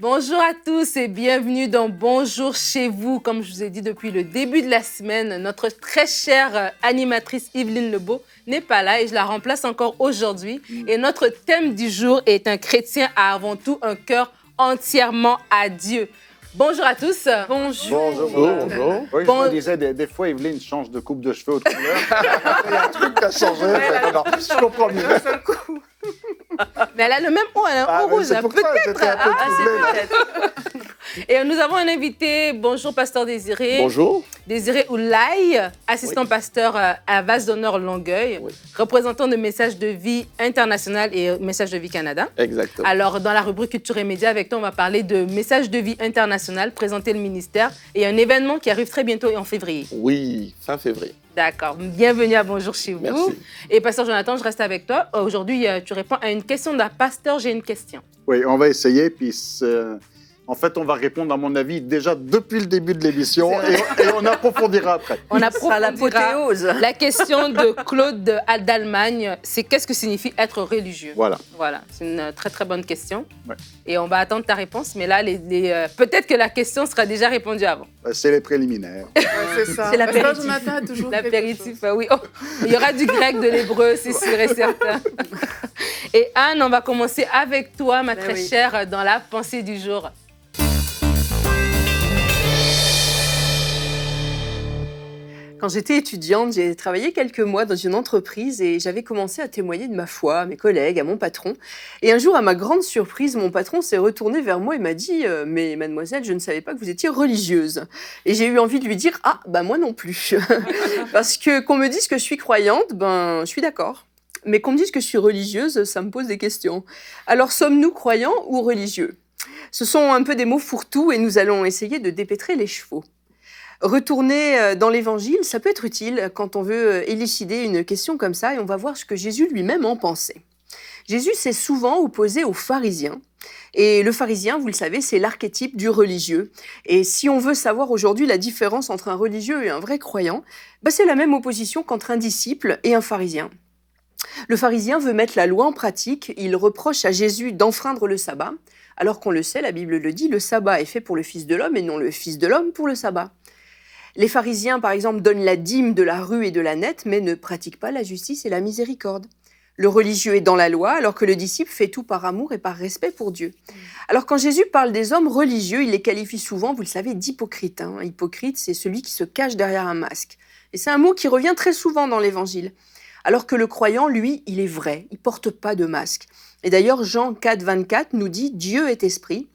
Bonjour à tous et bienvenue dans Bonjour chez vous. Comme je vous ai dit depuis le début de la semaine, notre très chère animatrice Yveline Lebeau n'est pas là et je la remplace encore aujourd'hui. Et notre thème du jour est un chrétien a avant tout un cœur entièrement à Dieu. Bonjour à tous. Bonjour. Bonjour. Oui, je me disais, des fois, Yveline change de coupe de cheveux aux couleurs. Il y a un truc qui a changé. Non, je comprends mieux. Mais elle a le même haut, elle a un haut rouge. C'est pour ça, j'étais un peu troublé. Et nous avons un invité. Bonjour, pasteur Désiré. Bonjour. Désiré Oulaye, assistant pasteur à Vase d'honneur Longueuil, représentant de Message de Vie International et Message de Vie Canada. Exactement. Alors, dans la rubrique Culture et Médias, avec toi, on va parler de Message de Vie International, présenter le ministère et un événement qui arrive très bientôt en février. Oui, fin février. D'accord. Bienvenue à Bonjour chez vous. Merci. Et pasteur Jonathan, je reste avec toi. Aujourd'hui, tu réponds à une question d'un pasteur. J'ai une question. Oui, on va essayer. Puis, en fait, on va répondre, à mon avis, déjà depuis le début de l'émission et on approfondira après. On approfondira l'apothéose. La question de Claude d'Allemagne, c'est qu'est-ce que signifie être religieux? Voilà. Voilà, c'est une très très bonne question. Ouais. Et on va attendre ta réponse, mais là, peut-être que la question sera déjà répondue avant. C'est les préliminaires. C'est ça. C'est l'apéritif. Jonathan a toujours L'apéritif, oui. Oh, il y aura du grec, de l'hébreu, c'est sûr et certain. Et Anne, on va commencer avec toi, ma très chère, dans la pensée du jour. Quand j'étais étudiante, j'ai travaillé quelques mois dans une entreprise et j'avais commencé à témoigner de ma foi à mes collègues, à mon patron. Et un jour, à ma grande surprise, mon patron s'est retourné vers moi et m'a dit « Mais mademoiselle, je ne savais pas que vous étiez religieuse. » Et j'ai eu envie de lui dire « Ah, bah moi non plus. » Parce que qu'on me dise que je suis croyante, je suis d'accord. Mais qu'on me dise que je suis religieuse, ça me pose des questions. Alors, sommes-nous croyants ou religieux? Ce sont un peu des mots fourre-tout et nous allons essayer de dépêtrer les chevaux. Retourner dans l'Évangile, ça peut être utile quand on veut élucider une question comme ça et on va voir ce que Jésus lui-même en pensait. Jésus s'est souvent opposé aux pharisiens. Et le pharisien, vous le savez, c'est l'archétype du religieux. Et si on veut savoir aujourd'hui la différence entre un religieux et un vrai croyant, c'est la même opposition qu'entre un disciple et un pharisien. Le pharisien veut mettre la loi en pratique, il reproche à Jésus d'enfreindre le sabbat, alors qu'on le sait, la Bible le dit, le sabbat est fait pour le Fils de l'homme et non le Fils de l'homme pour le sabbat. Les pharisiens, par exemple, donnent la dîme de la rue et de la nette, mais ne pratiquent pas la justice et la miséricorde. Le religieux est dans la loi, alors que le disciple fait tout par amour et par respect pour Dieu. Alors quand Jésus parle des hommes religieux, il les qualifie souvent, vous le savez, d'hypocrites. Hypocrite, c'est celui qui se cache derrière un masque. Et c'est un mot qui revient très souvent dans l'Évangile. Alors que le croyant, lui, il est vrai, il ne porte pas de masque. Et d'ailleurs, Jean 4, 24 nous dit « Dieu est esprit,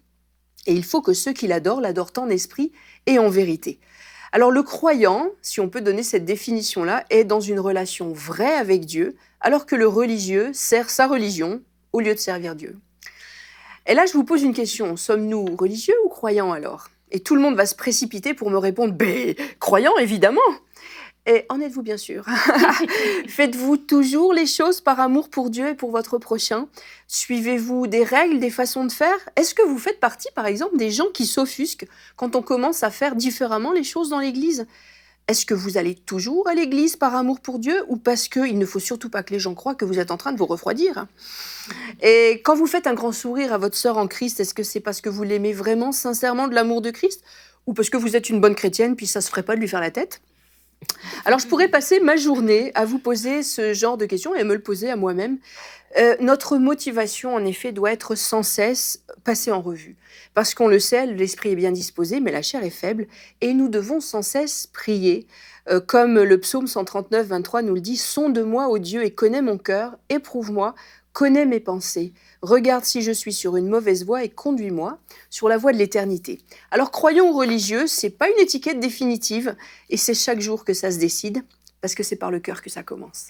et il faut que ceux qui l'adorent en esprit et en vérité ». Alors le croyant, si on peut donner cette définition-là, est dans une relation vraie avec Dieu, alors que le religieux sert sa religion au lieu de servir Dieu. Et là, je vous pose une question, sommes-nous religieux ou croyants alors? Et tout le monde va se précipiter pour me répondre « croyants, évidemment !» Et en êtes-vous bien sûr? Faites-vous toujours les choses par amour pour Dieu et pour votre prochain? Suivez-vous des règles, des façons de faire? Est-ce que vous faites partie, par exemple, des gens qui s'offusquent quand on commence à faire différemment les choses dans l'Église? Est-ce que vous allez toujours à l'Église par amour pour Dieu ou parce qu'il ne faut surtout pas que les gens croient que vous êtes en train de vous refroidir? Et quand vous faites un grand sourire à votre sœur en Christ, est-ce que c'est parce que vous l'aimez vraiment sincèrement de l'amour de Christ? Ou parce que vous êtes une bonne chrétienne puis ça se ferait pas de lui faire la tête? Alors, je pourrais passer ma journée à vous poser ce genre de questions et à me le poser à moi-même. Notre motivation, en effet, doit être sans cesse passée en revue. Parce qu'on le sait, l'esprit est bien disposé, mais la chair est faible. Et nous devons sans cesse prier. Comme le psaume 139, 23 nous le dit, « Sonde-moi, ô Dieu, et connais mon cœur, éprouve-moi, connais mes pensées. Regarde si je suis sur une mauvaise voie et conduis-moi sur la voie de l'éternité. » Alors, croyant ou religieux, c'est pas une étiquette définitive et c'est chaque jour que ça se décide parce que c'est par le cœur que ça commence.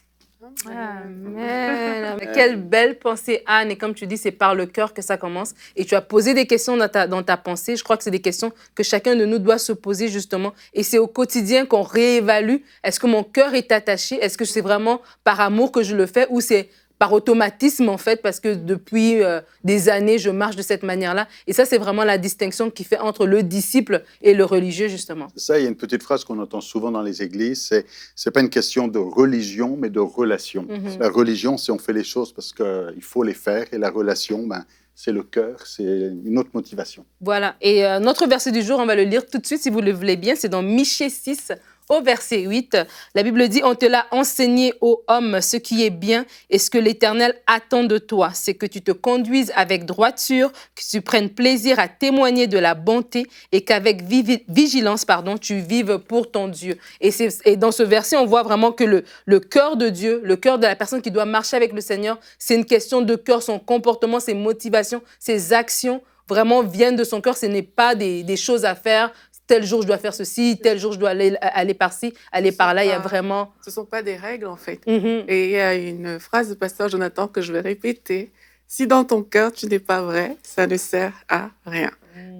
Amen. Quelle belle pensée, Anne. Et comme tu dis, c'est par le cœur que ça commence. Et tu as posé des questions dans ta pensée. Je crois que c'est des questions que chacun de nous doit se poser, justement. Et c'est au quotidien qu'on réévalue. Est-ce que mon cœur est attaché? Est-ce que c'est vraiment par amour que je le fais ou c'est par automatisme, en fait, parce que depuis des années, je marche de cette manière-là. Et ça, c'est vraiment la distinction qui fait entre le disciple et le religieux, justement. Ça, il y a une petite phrase qu'on entend souvent dans les églises, c'est pas une question de religion, mais de relation. Mhm. La religion, c'est on fait les choses parce qu'il faut les faire, et la relation, c'est le cœur, c'est une autre motivation. Voilà. Et notre verset du jour, on va le lire tout de suite, si vous le voulez bien. C'est dans Michée 6, au verset 8. La Bible dit « On te l'a enseigné, ô homme, ce qui est bien et ce que l'Éternel attend de toi. C'est que tu te conduises avec droiture, que tu prennes plaisir à témoigner de la bonté et qu'avec vigilance, tu vives pour ton Dieu. » Et dans ce verset, on voit vraiment que le cœur de Dieu, le cœur de la personne qui doit marcher avec le Seigneur, c'est une question de cœur, son comportement, ses motivations, ses actions vraiment viennent de son cœur. Ce n'est pas des choses à faire. Tel jour, je dois faire ceci, tel jour, je dois aller par-ci, aller par-là. Il y a vraiment... Ce ne sont pas des règles, en fait. Mm-hmm. Et il y a une phrase de pasteur Jonathan que je vais répéter. « Si dans ton cœur, tu n'es pas vrai, ça ne sert à rien. »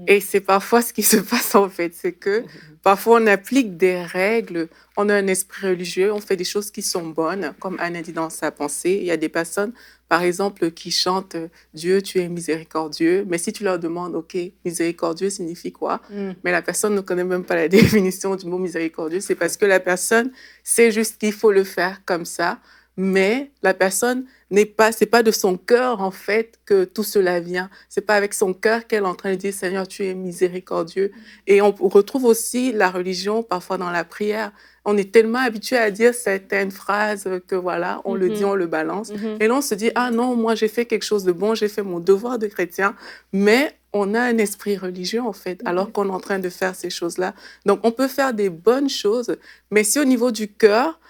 Et c'est parfois ce qui se passe, en fait. C'est que parfois, on applique des règles, on a un esprit religieux, on fait des choses qui sont bonnes, comme Anne a dit dans sa pensée. Il y a des personnes, par exemple, qui chantent « Dieu, tu es miséricordieux ». Mais si tu leur demandes « Ok, miséricordieux signifie quoi ?» Mais la personne ne connaît même pas la définition du mot miséricordieux. C'est parce que la personne sait juste qu'il faut le faire comme ça. Mais la personne c'est pas de son cœur, en fait, que tout cela vient. C'est pas avec son cœur qu'elle est en train de dire, Seigneur, tu es miséricordieux. Et on retrouve aussi la religion, parfois dans la prière. On est tellement habitué à dire certaines phrases que voilà, on le dit, on le balance. Et là, on se dit, ah non, moi, j'ai fait quelque chose de bon, j'ai fait mon devoir de chrétien. Mais on a un esprit religieux, en fait, alors qu'on est en train de faire ces choses-là. Donc, on peut faire des bonnes choses, mais si au niveau du cœur,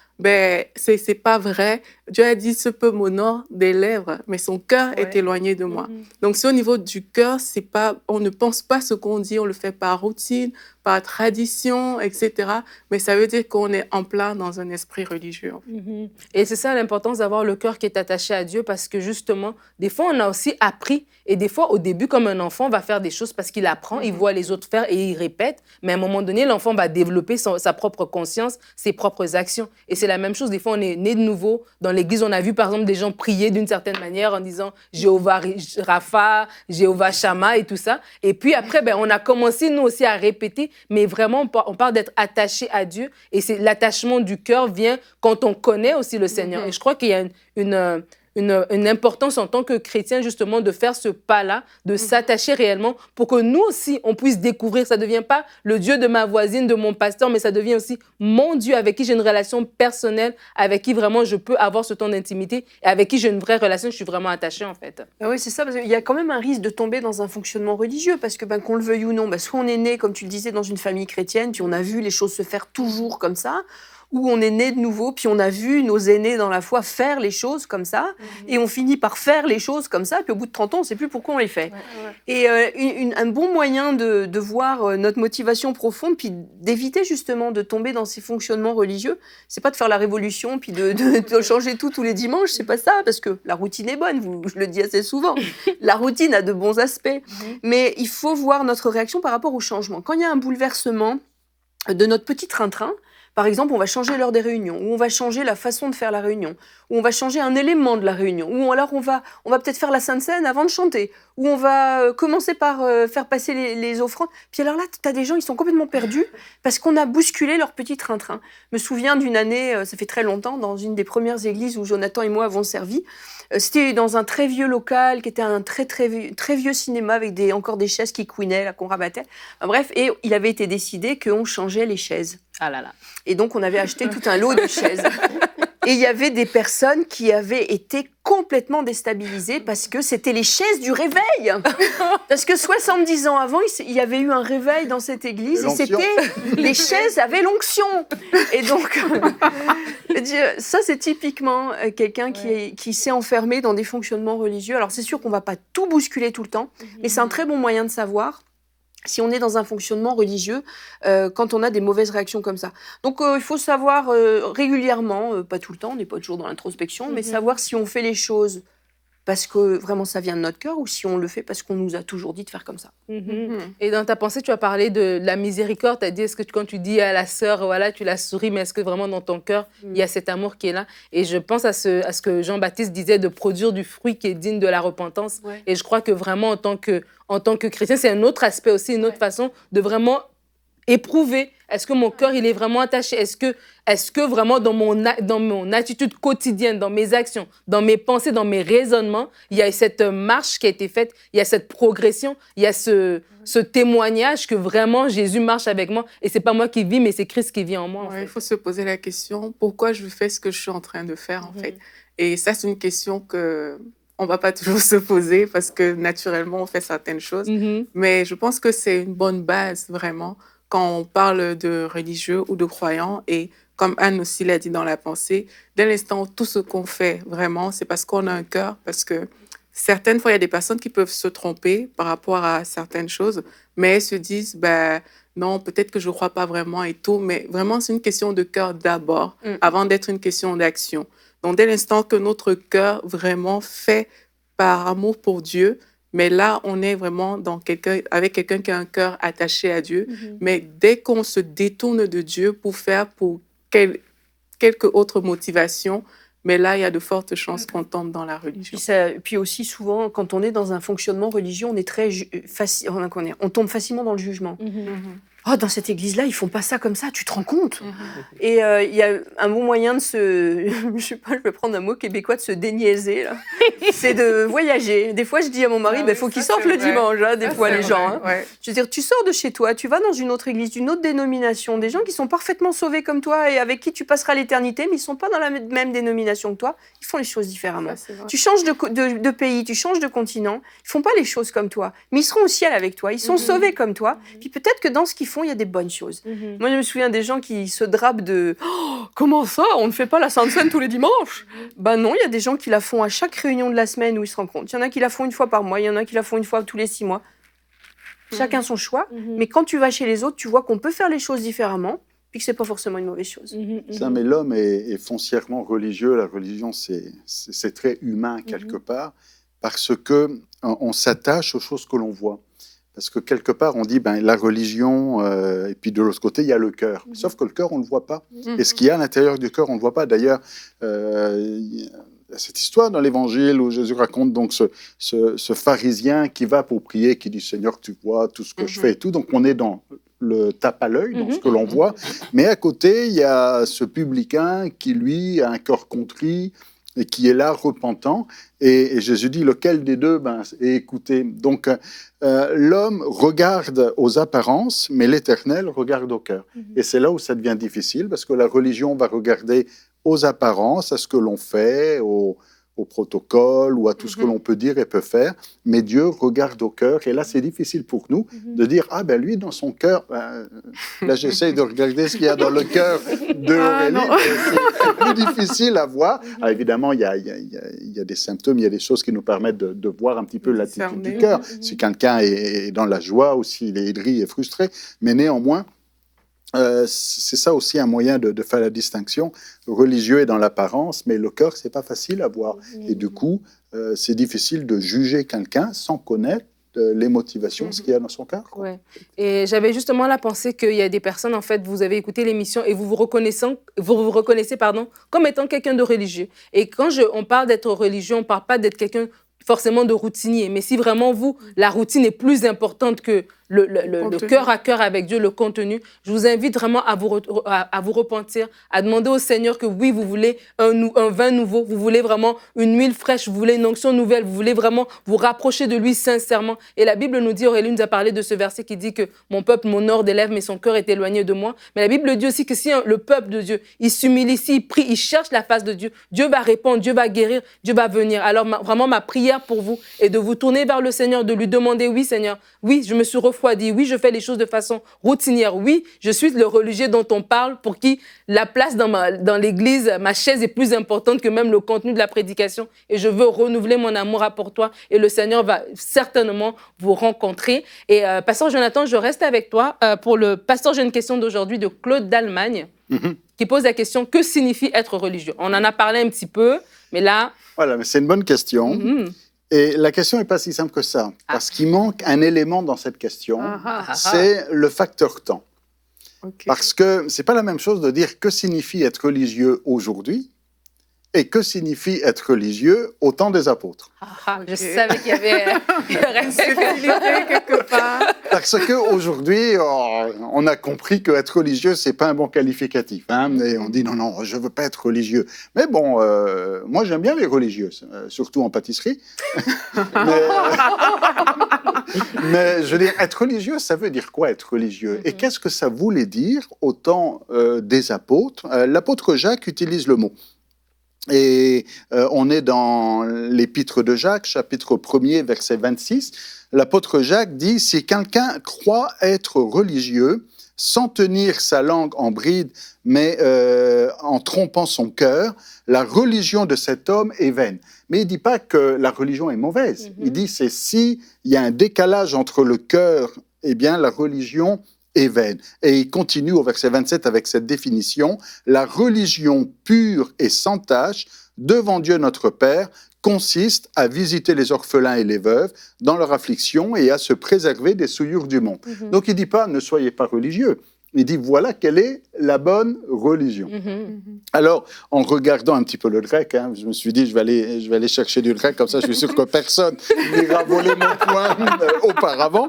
c'est pas vrai. Dieu a dit, ce peu m'honore des lèvres, mais son cœur est éloigné de moi. Donc, si au niveau du cœur, on ne pense pas ce qu'on dit, on le fait par routine, par tradition, etc. Mais ça veut dire qu'on est en plein dans un esprit religieux. En fait. Et c'est ça l'importance d'avoir le cœur qui est attaché à Dieu, parce que justement, des fois, on a aussi appris, et des fois, au début, comme un enfant va faire des choses parce qu'il apprend, il voit les autres faire et il répète, mais à un moment donné, l'enfant va développer sa propre conscience, ses propres actions. Et c'est la même chose, des fois, on est né de nouveau. Dans l'église, on a vu, par exemple, des gens prier d'une certaine manière en disant Jéhovah Rapha, Jéhovah Shammah et tout ça. Et puis après, on a commencé, nous aussi, à répéter, mais vraiment, on parle d'être attaché à Dieu. Et l'attachement du cœur vient quand on connaît aussi le Seigneur. Et je crois qu'il y a une importance en tant que chrétien, justement, de faire ce pas-là, de s'attacher réellement pour que nous aussi, on puisse découvrir. Ça ne devient pas le Dieu de ma voisine, de mon pasteur, mais ça devient aussi mon Dieu avec qui j'ai une relation personnelle, avec qui vraiment je peux avoir ce temps d'intimité et avec qui j'ai une vraie relation, je suis vraiment attachée, en fait. Oui, c'est ça, parce qu'il y a quand même un risque de tomber dans un fonctionnement religieux, parce que qu'on le veuille ou non, soit on est né, comme tu le disais, dans une famille chrétienne, puis on a vu les choses se faire toujours comme ça, où on est né de nouveau, puis on a vu nos aînés dans la foi faire les choses comme ça, et on finit par faire les choses comme ça, puis au bout de 30 ans, on ne sait plus pourquoi on les fait. Et un bon moyen de voir notre motivation profonde, puis d'éviter justement de tomber dans ces fonctionnements religieux, c'est pas de faire la révolution, puis de changer tous les dimanches, c'est pas ça, parce que la routine est bonne, je le dis assez souvent. La routine a de bons aspects, mais il faut voir notre réaction par rapport au changement. Quand il y a un bouleversement de notre petit train-train, par exemple, on va changer l'heure des réunions, ou on va changer la façon de faire la réunion, ou on va changer un élément de la réunion, ou alors on va peut-être faire la Sainte Seine avant de chanter, ou on va commencer par faire passer les offrandes. Puis alors là, tu as des gens, ils sont complètement perdus parce qu'on a bousculé leur petit train-train. Je me souviens d'une année, ça fait très longtemps, dans une des premières églises où Jonathan et moi avons servi. C'était dans un très vieux local qui était un très vieux cinéma avec encore des chaises qui couinaient, là, qu'on rabattait. Enfin, bref, et il avait été décidé qu'on changeait les chaises. Ah là là. Et donc, on avait acheté tout un lot de chaises. Et il y avait des personnes qui avaient été complètement déstabilisées parce que c'était les chaises du réveil. Parce que 70 ans avant, il y avait eu un réveil dans cette église et les chaises avaient l'onction. Et donc, ça, c'est typiquement quelqu'un qui s'est enfermé dans des fonctionnements religieux. Alors, c'est sûr qu'on ne va pas tout bousculer tout le temps, mais c'est un très bon moyen de savoir. si on est dans un fonctionnement religieux, quand on a des mauvaises réactions comme ça. Donc, il faut savoir régulièrement, pas tout le temps, on n'est pas toujours dans l'introspection, mais savoir si on fait les choses parce que vraiment ça vient de notre cœur ou si on le fait parce qu'on nous a toujours dit de faire comme ça. Et dans ta pensée, tu as parlé de la miséricorde. Tu as dit, est-ce que quand tu dis à la sœur, voilà, tu la souris, mais est-ce que vraiment dans ton cœur, il y a cet amour qui est là? Et je pense à ce que Jean-Baptiste disait de produire du fruit qui est digne de la repentance. Ouais. Et je crois que vraiment, en tant que chrétien, c'est un autre aspect aussi, une autre façon de vraiment éprouver. Est-ce que mon cœur, il est vraiment attaché? Est-ce que vraiment dans mon attitude quotidienne, dans mes actions, dans mes pensées, dans mes raisonnements, il y a cette marche qui a été faite, il y a cette progression, il y a ce témoignage que vraiment Jésus marche avec moi et c'est pas moi qui vis, mais c'est Christ qui vit en moi. En fait. Il faut se poser la question, pourquoi je fais ce que je suis en train de faire, en fait? Et ça, c'est une question que on va pas toujours se poser parce que naturellement, on fait certaines choses. Mais je pense que c'est une bonne base, vraiment, quand on parle de religieux ou de croyants. Et comme Anne aussi l'a dit dans la pensée, dès l'instant où tout ce qu'on fait, vraiment, c'est parce qu'on a un cœur, parce que certaines fois, il y a des personnes qui peuvent se tromper par rapport à certaines choses, mais elles se disent, non, peut-être que je ne crois pas vraiment et tout, mais vraiment, c'est une question de cœur d'abord, avant d'être une question d'action. Donc, dès l'instant que notre cœur vraiment fait par amour pour Dieu, mais là, on est vraiment avec quelqu'un qui a un cœur attaché à Dieu. Mais dès qu'on se détourne de Dieu pour faire pour quelque autre motivation, mais là, il y a de fortes chances qu'on tombe dans la religion. Puis aussi, souvent, quand on est dans un fonctionnement religieux, on est on tombe facilement dans le jugement. Oh, dans cette église-là, ils font pas ça comme ça, tu te rends compte? Et il y a un bon moyen de je sais pas, je vais prendre un mot québécois, de se déniaiser, là. C'est de voyager. Des fois, je dis à mon mari, faut qu'il sorte le dimanche, hein, des fois, les gens. Hein. Ouais. Je veux dire, tu sors de chez toi, tu vas dans une autre église, d'une autre dénomination, des gens qui sont parfaitement sauvés comme toi et avec qui tu passeras l'éternité, mais ils sont pas dans la même dénomination que toi, ils font les choses différemment. Tu changes de pays, tu changes de continent, ils font pas les choses comme toi, mais ils seront au ciel avec toi, ils sont sauvés comme toi, puis peut-être que dans ce qu'ils font, il y a des bonnes choses. Moi, je me souviens des gens qui se drapent de « Comment ça? On ne fait pas la Sainte Seine tous les dimanches ?» Non, il y a des gens qui la font à chaque réunion de la semaine où ils se rencontrent. Il y en a qui la font une fois par mois, il y en a qui la font une fois tous les 6 mois. Chacun son choix. Mais quand tu vas chez les autres, tu vois qu'on peut faire les choses différemment, puis que c'est pas forcément une mauvaise chose. Ça, mais l'homme est foncièrement religieux. La religion, c'est très humain quelque part, parce que on s'attache aux choses que l'on voit. Parce que quelque part, on dit la religion, et puis de l'autre côté, il y a le cœur. Sauf que le cœur, on ne le voit pas. Et ce qu'il y a à l'intérieur du cœur, on ne le voit pas. D'ailleurs, il y a cette histoire dans l'Évangile où Jésus raconte donc ce pharisien qui va pour prier, qui dit « Seigneur, tu vois tout ce que je fais et tout ». Donc, on est dans le tape à l'œil, dans ce que l'on voit. Mais à côté, il y a ce publicain qui, lui, a un cœur contrit, et qui est là repentant, et Jésus dit lequel des deux est écouté. Donc l'homme regarde aux apparences, mais l'Éternel regarde au cœur. Et c'est là où ça devient difficile, parce que la religion va regarder aux apparences, à ce que l'on fait, au protocole ou à tout ce que l'on peut dire et peut faire, mais Dieu regarde au cœur. Et là, c'est difficile pour nous de dire, lui, dans son cœur, là, j'essaie de regarder ce qu'il y a dans le cœur d'Aurélie, c'est plus difficile à voir. Alors, évidemment, il y a des symptômes, il y a des choses qui nous permettent de voir un petit peu l'attitude du cœur. Si quelqu'un est dans la joie ou s'il est aigri et frustré, mais néanmoins, c'est ça aussi un moyen de faire la distinction. Le religieux est dans l'apparence, mais le cœur, c'est pas facile à voir. Et du coup, c'est difficile de juger quelqu'un sans connaître les motivations, ce qu'il y a dans son cœur. Ouais. Et j'avais justement la pensée qu'il y a des personnes, en fait, vous avez écouté l'émission et vous vous reconnaissez comme étant quelqu'un de religieux. Et quand on parle d'être religieux, on ne parle pas d'être quelqu'un forcément de routinier. Mais si vraiment la routine est plus importante que le cœur à cœur avec Dieu, le contenu, je vous invite vraiment à vous repentir, à demander au Seigneur que oui, vous voulez un vin nouveau, vous voulez vraiment une huile fraîche, vous voulez une onction nouvelle, vous voulez vraiment vous rapprocher de lui sincèrement. Et la Bible nous dit, Aurélie nous a parlé de ce verset qui dit que mon peuple m'honore des lèvres, mais son cœur est éloigné de moi. Mais la Bible dit aussi que si le peuple de Dieu, il s'humilie, s'il prie, il cherche la face de Dieu, Dieu va répondre, Dieu va guérir, Dieu va venir. Alors vraiment, ma prière pour vous est de vous tourner vers le Seigneur, de lui demander, oui Seigneur, oui, je me suis refondé foi dit, oui, je fais les choses de façon routinière, oui, je suis le religieux dont on parle, pour qui la place dans l'église, ma chaise est plus importante que même le contenu de la prédication, et je veux renouveler mon amour pour toi, et le Seigneur va certainement vous rencontrer. Et Pasteur Jonathan, je reste avec toi. Pour le pasteur, j'ai une question d'aujourd'hui de Claude d'Allemagne, qui pose la question, que signifie être religieux? On en a parlé un petit peu, mais là... Voilà, mais c'est une bonne question. Et la question n'est pas si simple que ça, parce qu'il manque un élément dans cette question, c'est le facteur temps. Parce que ce n'est pas la même chose de dire que signifie être religieux aujourd'hui et que signifie être religieux au temps des apôtres. Je savais qu'il y avait une subtilité quelque part. Parce qu'aujourd'hui, on a compris qu'être religieux, ce n'est pas un bon qualificatif. Hein, et on dit non, je ne veux pas être religieux. Mais bon, moi j'aime bien les religieux, surtout en pâtisserie. mais je veux dire, être religieux, ça veut dire quoi être religieux? Et qu'est-ce que ça voulait dire au temps des apôtres? L'apôtre Jacques utilise le mot. Et on est dans l'épître de Jacques, chapitre 1er, verset 26. L'apôtre Jacques dit « Si quelqu'un croit être religieux, sans tenir sa langue en bride, mais en trompant son cœur, la religion de cet homme est vaine. » Mais il ne dit pas que la religion est mauvaise. Il dit c'est s'il y a un décalage entre le cœur, eh bien la religion est vaine. Et il continue au verset 27 avec cette définition. La religion pure et sans tache devant Dieu notre Père consiste à visiter les orphelins et les veuves dans leur affliction et à se préserver des souillures du monde. Donc il ne dit pas ne soyez pas religieux. Il dit voilà quelle est la bonne religion. Alors, en regardant un petit peu le grec, hein, je me suis dit je vais aller chercher du grec, comme ça je suis sûr que personne n'ira voler mon point auparavant.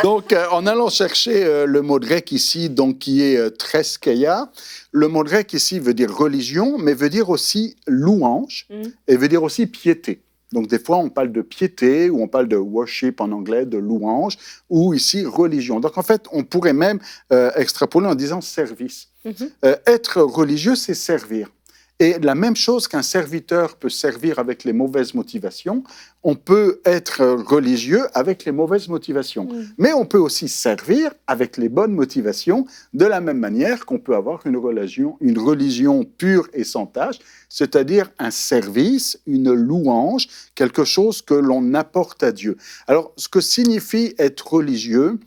Donc, en allant chercher le mot grec ici, donc, qui est treskeia, le mot grec ici veut dire religion, mais veut dire aussi louange et veut dire aussi piété. Donc, des fois, on parle de piété, ou on parle de worship en anglais, de louange, ou ici, religion. Donc, en fait, on pourrait même extrapoler en disant service. Être religieux, c'est servir. Et la même chose qu'un serviteur peut servir avec les mauvaises motivations, on peut être religieux avec les mauvaises motivations. Mais on peut aussi servir avec les bonnes motivations, de la même manière qu'on peut avoir une religion pure et sans tache, c'est-à-dire un service, une louange, quelque chose que l'on apporte à Dieu. Alors, ce que signifie être religieux,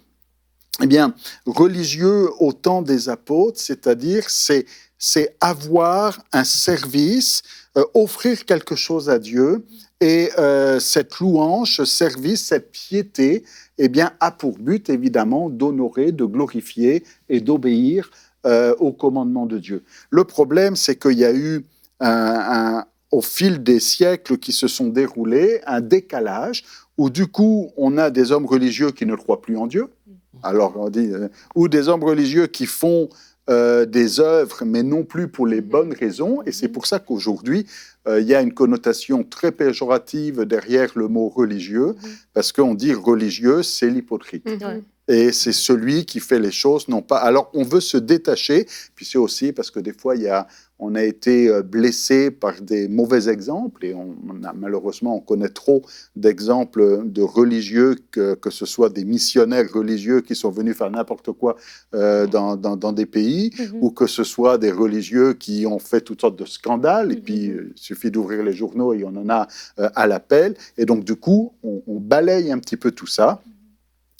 eh bien, religieux au temps des apôtres, c'est-à-dire c'est avoir un service, offrir quelque chose à Dieu, et cette louange, ce service, cette piété, eh bien, a pour but, évidemment, d'honorer, de glorifier et d'obéir au commandement de Dieu. Le problème, c'est qu'il y a eu, au fil des siècles qui se sont déroulés, un décalage où, du coup, on a des hommes religieux qui ne croient plus en Dieu. Alors, on dit, ou des hommes religieux qui font des œuvres, mais non plus pour les bonnes raisons. Et c'est pour ça qu'aujourd'hui, il y a une connotation très péjorative derrière le mot religieux, parce qu'on dit religieux, c'est l'hypocrite. Et c'est celui qui fait les choses, non pas... Alors, on veut se détacher, puis c'est aussi parce que des fois, on a été blessé par des mauvais exemples, et malheureusement, on connaît trop d'exemples de religieux, que ce soit des missionnaires religieux qui sont venus faire n'importe quoi dans des pays, ou que ce soit des religieux qui ont fait toutes sortes de scandales, et puis il suffit d'ouvrir les journaux et on en a à l'appel. Et donc, du coup, on balaye un petit peu tout ça.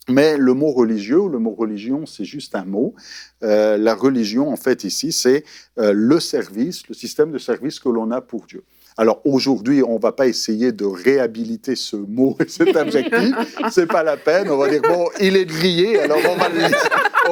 Mais le mot religieux ou le mot religion, c'est juste un mot. La religion, en fait, ici, c'est le service, le système de service que l'on a pour Dieu. Alors aujourd'hui, on ne va pas essayer de réhabiliter ce mot et cet adjectif. Ce n'est pas la peine. On va dire, bon, il est grillé, alors on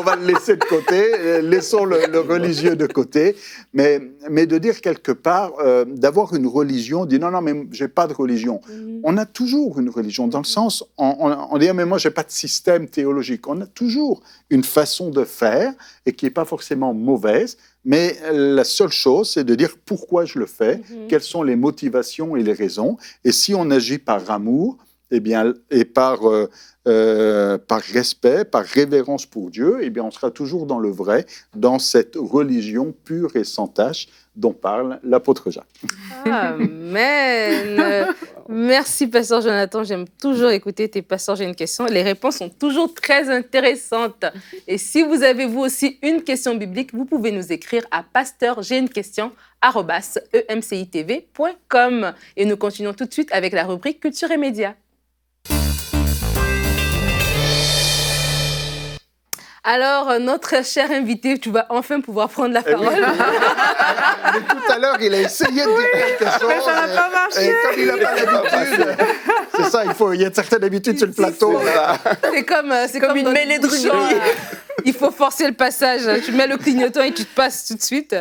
va le laisser de côté. Laissons le religieux de côté. Mais de dire quelque part, d'avoir une religion, on dit non, mais je n'ai pas de religion. On a toujours une religion, dans le sens, on dit, mais moi, je n'ai pas de système théologique. On a toujours une façon de faire, et qui n'est pas forcément mauvaise, mais la seule chose, c'est de dire pourquoi je le fais, quelles sont les motivations et les raisons. Et si on agit par amour, eh bien, et par respect, par révérence pour Dieu, eh bien, on sera toujours dans le vrai, dans cette religion pure et sans tache dont parle l'apôtre Jacques. Amen. Merci, Pasteur Jonathan. J'aime toujours écouter tes pasteurs. J'ai une question. Les réponses sont toujours très intéressantes. Et si vous avez, vous aussi, une question biblique, vous pouvez nous écrire à pasteur.j'ai-une-question@emcitv.com. Et nous continuons tout de suite avec la rubrique Culture et Médias. Alors, notre cher invité, tu vas enfin pouvoir prendre la parole. Oui. Mais tout à l'heure, il a essayé de dire quelque chose. Mais ça n'a pas marché. Et comme il n'a pas l'habitude, c'est ça, il y a certaines habitudes sur le plateau. C'est comme une dans mêlée de bouchon, rugby. Il faut forcer le passage. Tu mets le clignotant et tu te passes tout de suite.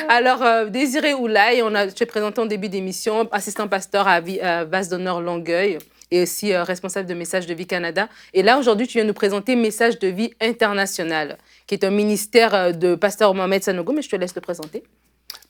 Alors, Désiré Oulaye, je t'ai présenté en début d'émission, assistant pasteur à Vase d'honneur Longueuil, et aussi responsable de Messages de Vie Canada. Et là, aujourd'hui, tu viens nous présenter Messages de Vie International, qui est un ministère de pasteur Mohamed Sanogo, mais je te laisse le présenter.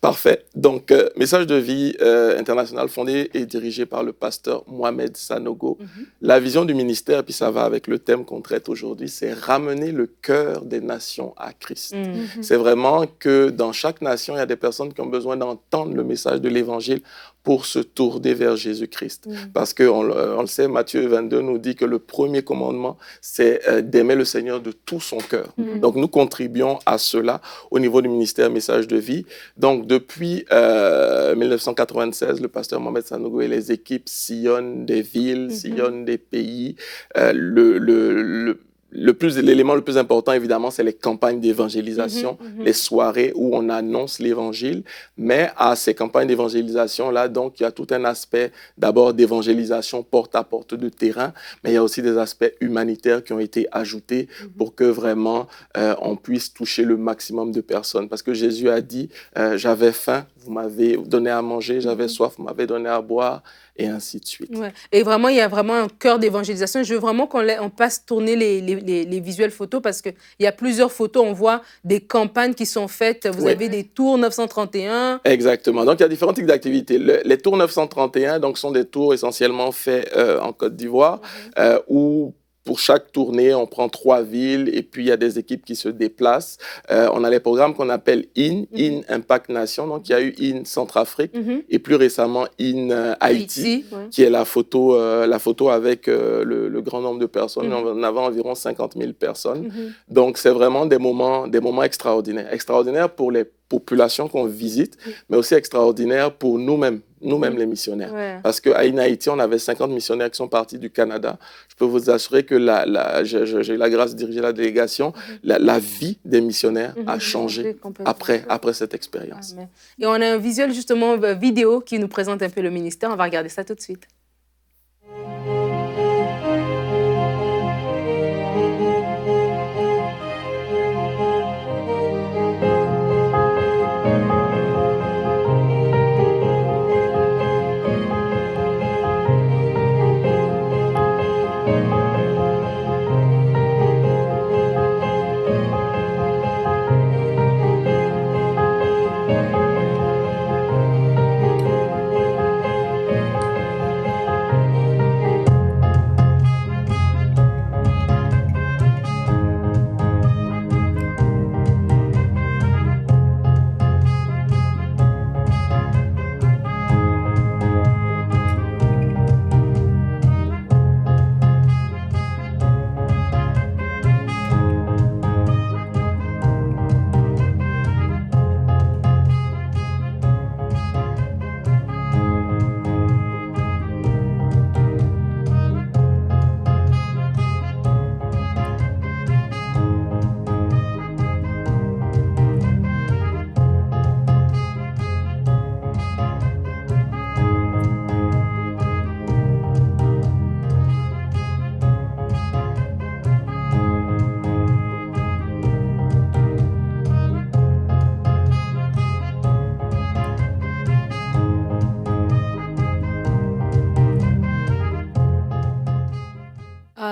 Parfait. Donc, Message de Vie International, fondé et dirigé par le pasteur Mohamed Sanogo. La vision du ministère, puis ça va avec le thème qu'on traite aujourd'hui, c'est ramener le cœur des nations à Christ. C'est vraiment que dans chaque nation, il y a des personnes qui ont besoin d'entendre le message de l'Évangile pour se tourner vers Jésus-Christ. Parce qu'on le sait, Matthieu 22 nous dit que le premier commandement, c'est d'aimer le Seigneur de tout son cœur. Donc, nous contribuons à cela au niveau du ministère Message de Vie. Donc, depuis 1996, le pasteur Mohamed Sanogo et les équipes sillonnent des villes, sillonnent des pays. L'élément le plus important, évidemment, c'est les campagnes d'évangélisation, les soirées où on annonce l'Évangile. Mais à ces campagnes d'évangélisation-là, donc, il y a tout un aspect d'abord d'évangélisation porte à porte de terrain, mais il y a aussi des aspects humanitaires qui ont été ajoutés pour que vraiment on puisse toucher le maximum de personnes. Parce que Jésus a dit, j'avais faim, vous m'avez donné à manger, j'avais soif, vous m'avez donné à boire, et ainsi de suite. Ouais. Et vraiment, il y a vraiment un cœur d'évangélisation. Je veux vraiment qu'on passe tourner les visuels photos parce qu'il y a plusieurs photos. On voit des campagnes qui sont faites. Vous avez des tours 931. Exactement. Donc, il y a différents types d'activités. Les tours 931 donc, sont des tours essentiellement faits en Côte d'Ivoire où pour chaque tournée, on prend 3 villes et puis il y a des équipes qui se déplacent. On a les programmes qu'on appelle IN Impact Nation. Donc, il y a eu IN Centrafrique et plus récemment IN Haïti, qui est la photo avec le grand nombre de personnes. On avait environ 50 000 personnes. Donc, c'est vraiment des moments extraordinaires. Extraordinaires pour les populations qu'on visite, mais aussi extraordinaires pour nous-mêmes les missionnaires. Ouais. Parce qu'à Haïti, on avait 50 missionnaires qui sont partis du Canada. Je peux vous assurer que j'ai eu la grâce de diriger la délégation. La vie des missionnaires a changé après cette expérience. Amen. Et on a un visuel justement vidéo qui nous présente un peu le ministère. On va regarder ça tout de suite.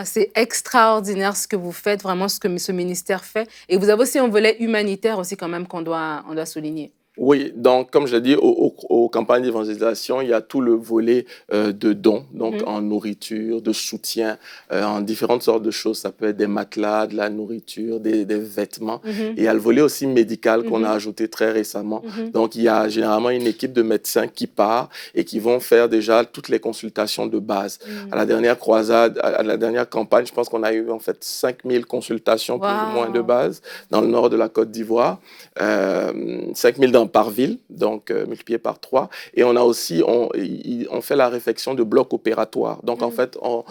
C'est extraordinaire ce que vous faites, vraiment ce que ce ministère fait. Et vous avez aussi un volet humanitaire aussi quand même qu'on doit souligner. Oui, donc comme je l'ai dit, aux campagnes d'évangélisation, il y a tout le volet de dons, donc en nourriture, de soutien, en différentes sortes de choses. Ça peut être des matelas, de la nourriture, des vêtements. Et il y a le volet aussi médical qu'on a ajouté très récemment. Donc il y a généralement une équipe de médecins qui part et qui vont faire déjà toutes les consultations de base. À la dernière croisade, à la dernière campagne, je pense qu'on a eu en fait 5000 consultations plus ou moins de base dans le nord de la Côte d'Ivoire. 5000 par ville, donc multiplié par 3. Et on a aussi, on fait la réflexion de bloc opératoire. Donc en fait, on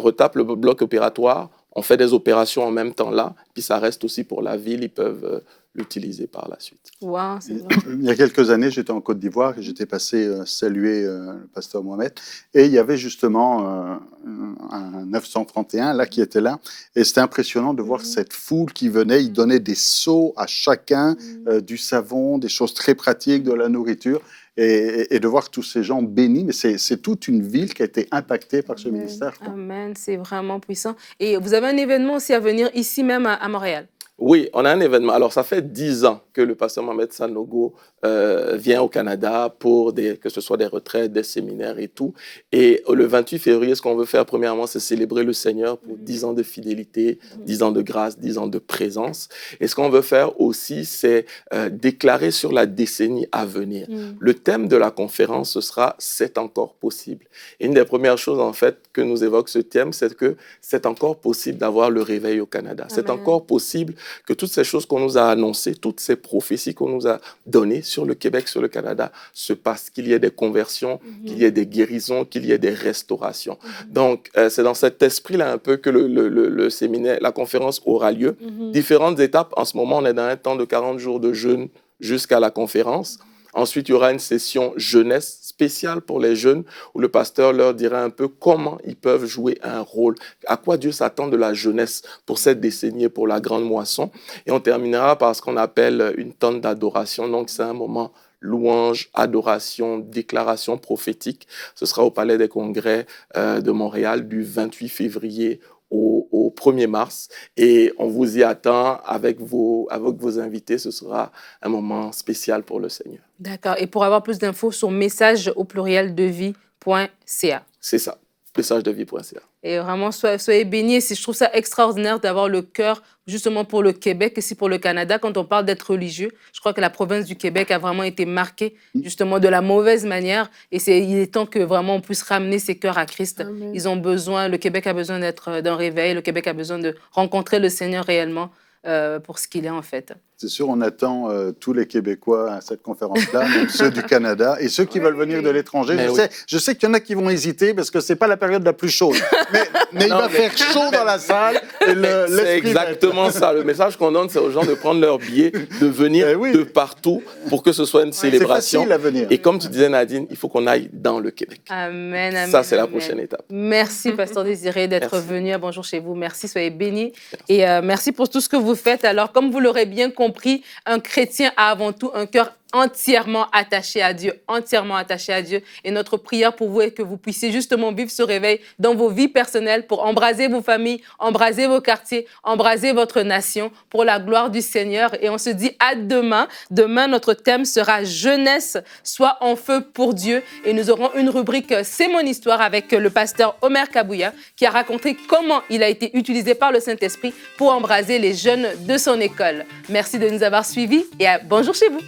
retape le bloc opératoire, on fait des opérations en même temps là, puis ça reste aussi pour la ville, ils peuvent l'utiliser par la suite. Wow, c'est vrai. Il y a quelques années, j'étais en Côte d'Ivoire et j'étais passé saluer le pasteur Mohamed. Et il y avait justement un 931 là, qui était là. Et c'était impressionnant de voir cette foule qui venait. Il donnait des seaux à chacun, du savon, des choses très pratiques, de la nourriture. Et de voir tous ces gens bénis. Mais c'est toute une ville qui a été impactée par ce ministère. Quoi. Amen, c'est vraiment puissant. Et vous avez un événement aussi à venir ici même à Montréal. Oui, on a un événement. Alors, ça fait 10 ans que le pasteur Mohamed Sanogo vient au Canada pour que ce soit des retraites, des séminaires et tout. Et le 28 février, ce qu'on veut faire, premièrement, c'est célébrer le Seigneur pour 10 ans de fidélité, 10 ans de grâce, 10 ans de présence. Et ce qu'on veut faire aussi, c'est déclarer sur la décennie à venir. Le thème de la conférence, ce sera « C'est encore possible ». Et une des premières choses, en fait, que nous évoque ce thème, c'est que c'est encore possible d'avoir le réveil au Canada. C'est encore possible que toutes ces choses qu'on nous a annoncées, toutes ces prophéties qu'on nous a données sur le Québec, sur le Canada, se passent, qu'il y ait des conversions, qu'il y ait des guérisons, qu'il y ait des restaurations. Donc, c'est dans cet esprit-là un peu que le séminaire, la conférence aura lieu. Différentes étapes. En ce moment, on est dans un temps de 40 jours de jeûne jusqu'à la conférence. Ensuite, il y aura une session jeunesse spéciale pour les jeunes où le pasteur leur dira un peu comment ils peuvent jouer un rôle, à quoi Dieu s'attend de la jeunesse pour cette décennie et pour la grande moisson. Et on terminera par ce qu'on appelle une tonne d'adoration. Donc, c'est un moment louange, adoration, déclaration prophétique. Ce sera au Palais des Congrès de Montréal du 28 février au 1er mars et on vous y attend avec vos invités. Ce sera un moment spécial pour le Seigneur. D'accord. Et pour avoir plus d'infos sur message au pluriel de vie.ca. C'est ça, messagedevie.ca. Et vraiment, soyez bénis. Je trouve ça extraordinaire d'avoir le cœur justement pour le Québec et aussi pour le Canada. Quand on parle d'être religieux, je crois que la province du Québec a vraiment été marquée justement de la mauvaise manière. Et il est temps que vraiment on puisse ramener ces cœurs à Christ. Amen. Ils ont besoin, le Québec a besoin d'un réveil. Le Québec a besoin de rencontrer le Seigneur réellement pour ce qu'il est en fait. C'est sûr, on attend tous les Québécois à cette conférence-là, même ceux du Canada et ceux qui veulent venir de l'étranger. Je sais qu'il y en a qui vont hésiter parce que c'est pas la période la plus chaude. Mais il va faire chaud dans la salle. C'est exactement ça. Le message qu'on donne, c'est aux gens de prendre leur billet, de venir de partout pour que ce soit une célébration. C'est facile à venir. Et comme tu disais, Nadine, il faut qu'on aille dans le Québec. Amen, amen. Ça, c'est la prochaine étape. Merci, Pasteur Désiré, d'être venu à Bonjour chez vous. Merci, soyez bénis. Et merci pour tout ce que vous faites. Alors, comme vous l'aurez bien compris, un chrétien a avant tout un cœur entièrement attaché à Dieu, entièrement attaché à Dieu. Et notre prière pour vous est que vous puissiez justement vivre ce réveil dans vos vies personnelles pour embraser vos familles, embraser vos quartiers, embraser votre nation pour la gloire du Seigneur. Et on se dit à demain. Demain, notre thème sera jeunesse, soit en feu pour Dieu. Et nous aurons une rubrique C'est mon histoire avec le pasteur Omer Kabouya qui a raconté comment il a été utilisé par le Saint-Esprit pour embraser les jeunes de son école. Merci de nous avoir suivis et bonjour chez vous.